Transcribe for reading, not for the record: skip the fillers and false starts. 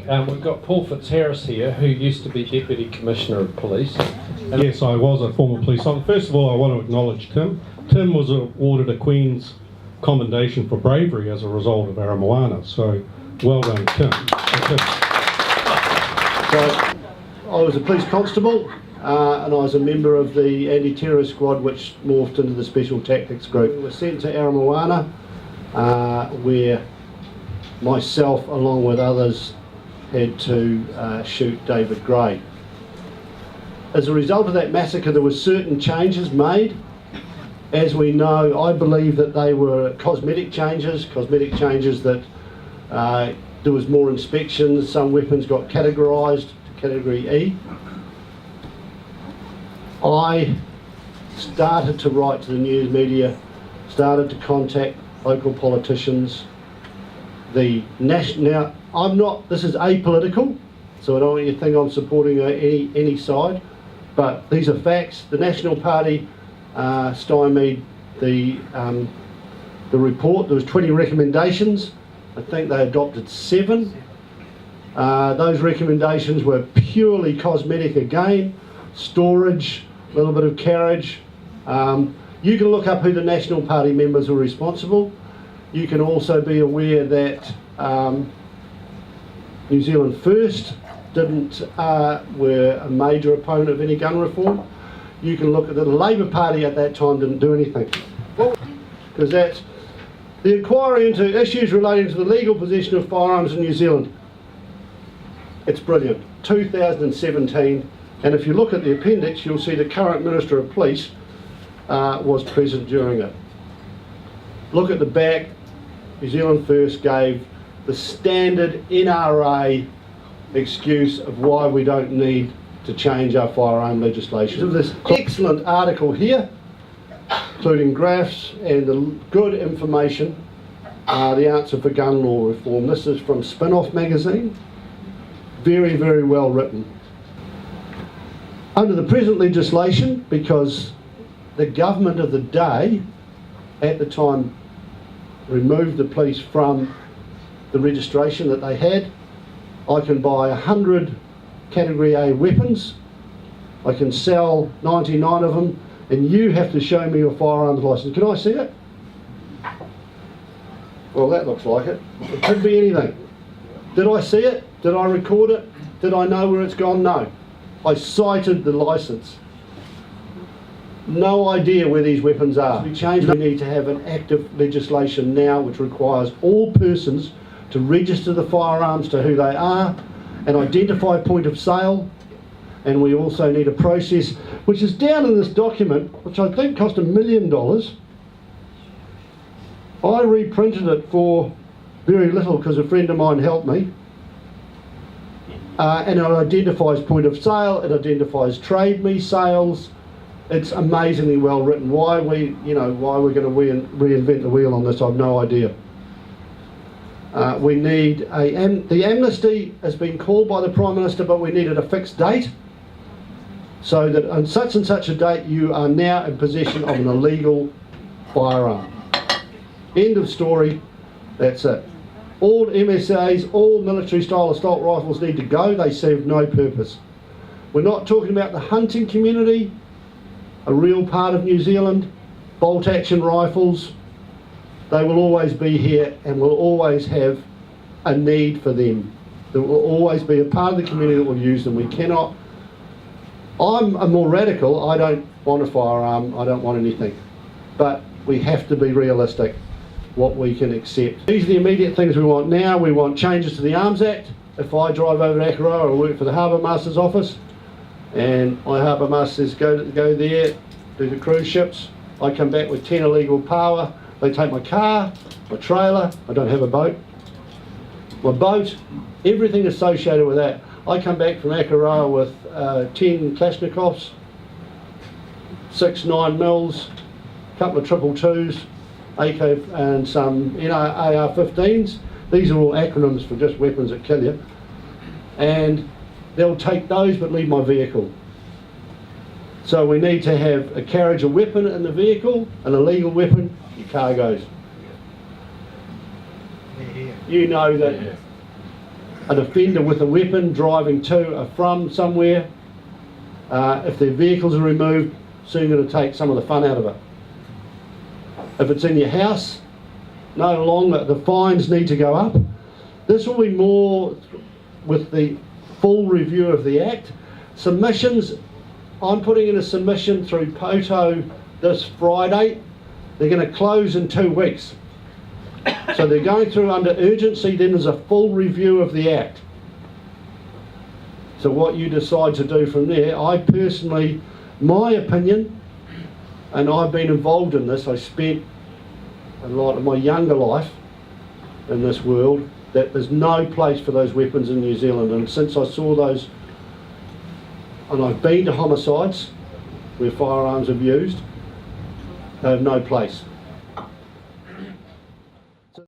We've got Paul Fitzharris here, who used to be Deputy Commissioner of Police. Yes, I was a former police officer. First of all, I want to acknowledge Tim. Tim was awarded a Queen's Commendation for bravery as a result of Aramoana, so well done, Tim. So, I was a police constable and I was a member of the anti-terrorist squad which morphed into the Special Tactics Group. We were sent to Aramoana where myself along with others had to shoot David Gray. As a result of that massacre, there were certain changes made. As we know, I believe that they were cosmetic changes that there was more inspections, some weapons got categorised to Category E. I started to write to the news media, started to contact local politicians. Now, this is apolitical, so I don't want you to think I'm supporting any side, but these are facts. The National Party stymied the report. There was 20 recommendations. I think they adopted 7. Those recommendations were purely cosmetic again, storage, a little bit of carriage. You can look up who the National Party members were responsible. You can also be aware that New Zealand First were a major opponent of any gun reform. You can look at the Labour Party at that time didn't do anything. Because that's the inquiry into issues relating to the legal possession of firearms in New Zealand. It's brilliant. 2017, and if you look at the appendix, you'll see the current Minister of Police was present during it. Look at the back. New Zealand First gave the standard NRA excuse of why we don't need to change our firearm legislation. So this excellent article here, including graphs and the good information, the answer for gun law reform. This is from Spin-Off magazine. Very, very well written. Under the present legislation, because the government of the day at the time removed the police from the registration that they had, I can buy 100 Category A weapons, I can sell 99 of them, and you have to show me your firearms licence. Can I see it? Well, that looks like it. It could be anything. Did I see it? Did I record it? Did I know where it's gone? No. I cited the licence. No idea where these weapons are. We need to have an active legislation now which requires all persons to register the firearms to who they are and identify point of sale, and we also need a process which is down in this document, which I think cost $1 million. I reprinted it for very little because a friend of mine helped me, and it identifies point of sale, it identifies trade me sales. It's amazingly well written. Why we're going to reinvent the wheel on this, I've no idea. We need the amnesty has been called by the Prime Minister, but we needed a fixed date, so that on such and such a date you are now in possession of an illegal firearm. End of story. That's it. All MSAs, all military style assault rifles need to go. They serve no purpose. We're not talking about the hunting community, a real part of New Zealand. Bolt action rifles, they will always be here and will always have a need for them. There will always be a part of the community that will use them. We cannot. I'm a more radical. I don't want a firearm. I don't want anything. But we have to be realistic what we can accept. These are the immediate things we want now. We want changes to the Arms Act. If I drive over to Akaroa or work for the Harbour Master's office and my Harbour Masters go there, do the cruise ships, I come back with 10 illegal power. They take my car, my trailer, I don't have a boat, my boat, everything associated with that. I come back from Akaroa with 10 Kalashnikovs, 6 9mm, a couple of 222s, AK and some AR-15s. These are all acronyms for just weapons that kill you. And they'll take those but leave my vehicle. So we need to have a carriage of weapon in the vehicle, an illegal weapon, your car goes. You know that an offender with a weapon driving to or from somewhere, if their vehicles are removed, soon going to take some of the fun out of it. If it's in your house, no longer, the fines need to go up. This will be more with the full review of the Act. Submissions, I'm putting in a submission through POTO this Friday. They're going to close in 2 weeks. So they're going through under urgency, then there's a full review of the Act. So what you decide to do from there, I personally, my opinion, and I've been involved in this, I spent a lot of my younger life in this world, that there's no place for those weapons in New Zealand. And since I saw those, and I've been to homicides where firearms are used, they have no place.